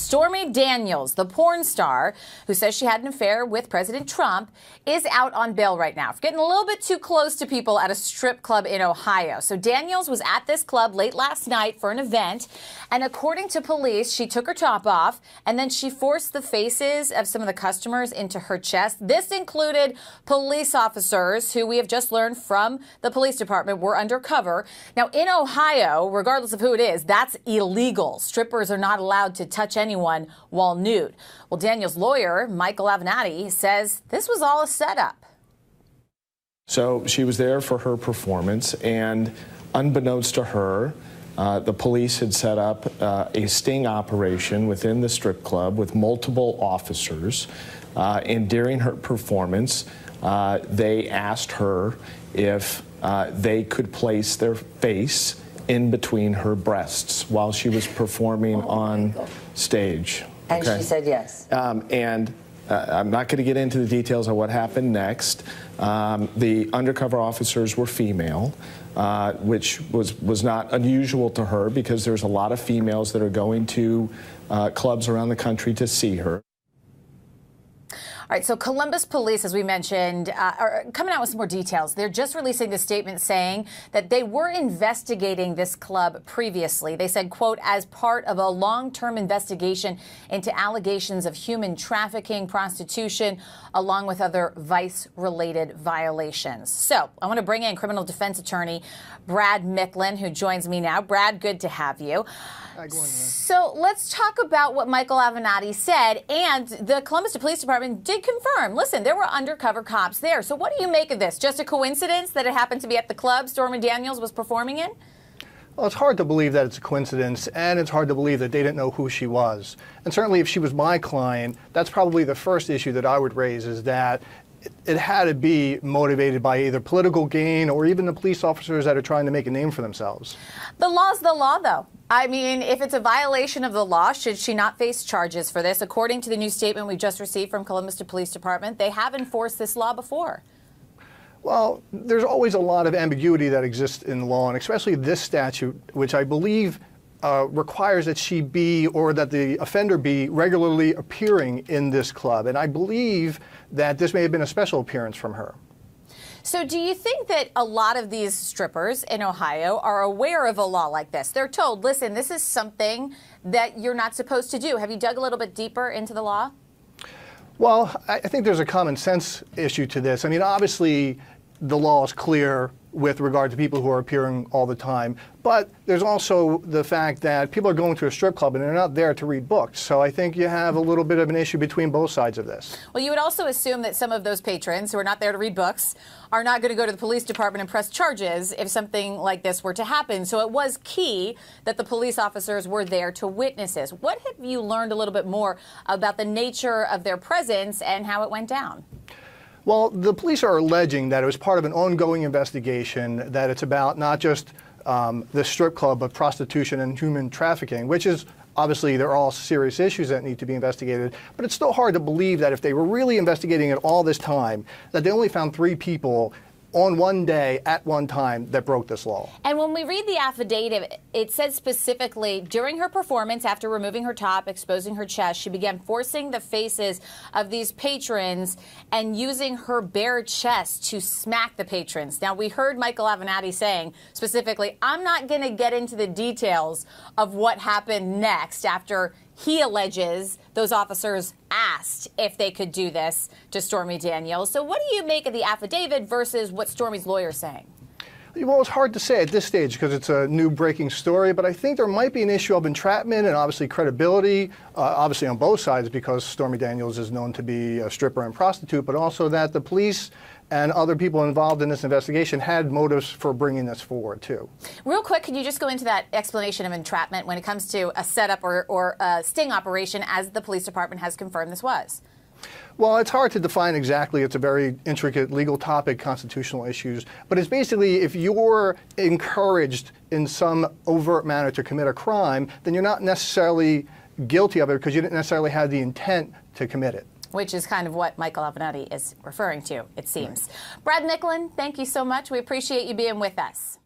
Stormy Daniels, the porn star who says she had an affair with President Trump, is out on bail right now for getting a little bit too close to people at a strip club in Ohio. So Daniels was at this club late last night for an event, and according to police, she took her top off and then she forced the faces of some of the customers into her chest. This included police officers who we have just learned from the police department were undercover. Now, in Ohio, regardless of who it is, that's illegal. Strippers are not allowed to touch anyone while nude. Well, Daniel's lawyer, Michael Avenatti, says this was all a setup. So she was there for her performance, and unbeknownst to her, the police had set up a sting operation within the strip club with multiple officers. And during her performance, they asked her if they could place their face in between her breasts while she was performing on stage. And she said yes. And I'm not going to get into the details of what happened next. The undercover officers were female, which was not unusual to her because there's a lot of females that are going to clubs around the country to see her. All right, so Columbus police, as we mentioned, are coming out with some more details. They're just releasing this statement saying that they were investigating this club previously. They said, quote, as part of a long-term investigation into allegations of human trafficking, prostitution, along with other vice-related violations. So I want to bring in criminal defense attorney Brad Micklin, who joins me now. Brad, good to have you. So let's talk about what Michael Avenatti said, and the Columbus Police Department did confirm. Listen, there were undercover cops there. So what do you make of this? Just a coincidence that it happened to be at the club Stormy Daniels was performing in? Well, it's hard to believe that it's a coincidence, and it's hard to believe that they didn't know who she was. And certainly if she was my client, that's probably the first issue that I would raise, is that it had to be motivated by either political gain or even the police officers that are trying to make a name for themselves. The law's the law, though. I mean, if it's a violation of the law, should she not face charges for this? According to the new statement we just received from Columbus Police Department, they have enforced this law before. Well, there's always a lot of ambiguity that exists in the law, and especially this statute, which I believe requires that she be, or that the offender be, regularly appearing in this club. And I believe that this may have been a special appearance from her. So do you think that a lot of these strippers in Ohio are aware of a law like this? They're told, listen, this is something that you're not supposed to do. Have you dug a little bit deeper into the law? Well, I think there's a common sense issue to this. I mean, obviously, the law is clear with regard to people who are appearing all the time. But there's also the fact that people are going to a strip club and they're not there to read books. So I think you have a little bit of an issue between both sides of this. Well, you would also assume that some of those patrons who are not there to read books are not going to go to the police department and press charges if something like this were to happen. So it was key that the police officers were there to witness this. What have you learned a little bit more about the nature of their presence and how it went down? Well, the police are alleging that it was part of an ongoing investigation, that it's about not just the strip club, but prostitution and human trafficking, which is obviously they're all serious issues that need to be investigated. But it's still hard to believe that if they were really investigating it all this time, that they only found 3 people on one day at one time that broke this law. And when we read the affidavit, it says specifically, during her performance, after removing her top, exposing her chest, she began forcing the faces of these patrons and using her bare chest to smack the patrons. Now, we heard Michael Avenatti saying specifically, I'm not going to get into the details of what happened next after he alleges those officers asked if they could do this to Stormy Daniels. So what do you make of the affidavit versus what Stormy's lawyer is saying? Well, it's hard to say at this stage because it's a new breaking story, but I think there might be an issue of entrapment and obviously credibility, obviously on both sides, because Stormy Daniels is known to be a stripper and prostitute, but also that the police and other people involved in this investigation had motives for bringing this forward, too. Real quick, can you just go into that explanation of entrapment when it comes to a setup or a sting operation, as the police department has confirmed this was? Well, it's hard to define exactly. It's a very intricate legal topic, constitutional issues. But it's basically if you're encouraged in some overt manner to commit a crime, then you're not necessarily guilty of it because you didn't necessarily have the intent to commit it. Which is kind of what Michael Avenatti is referring to, it seems. Right. Brad Micklin, thank you so much. We appreciate you being with us.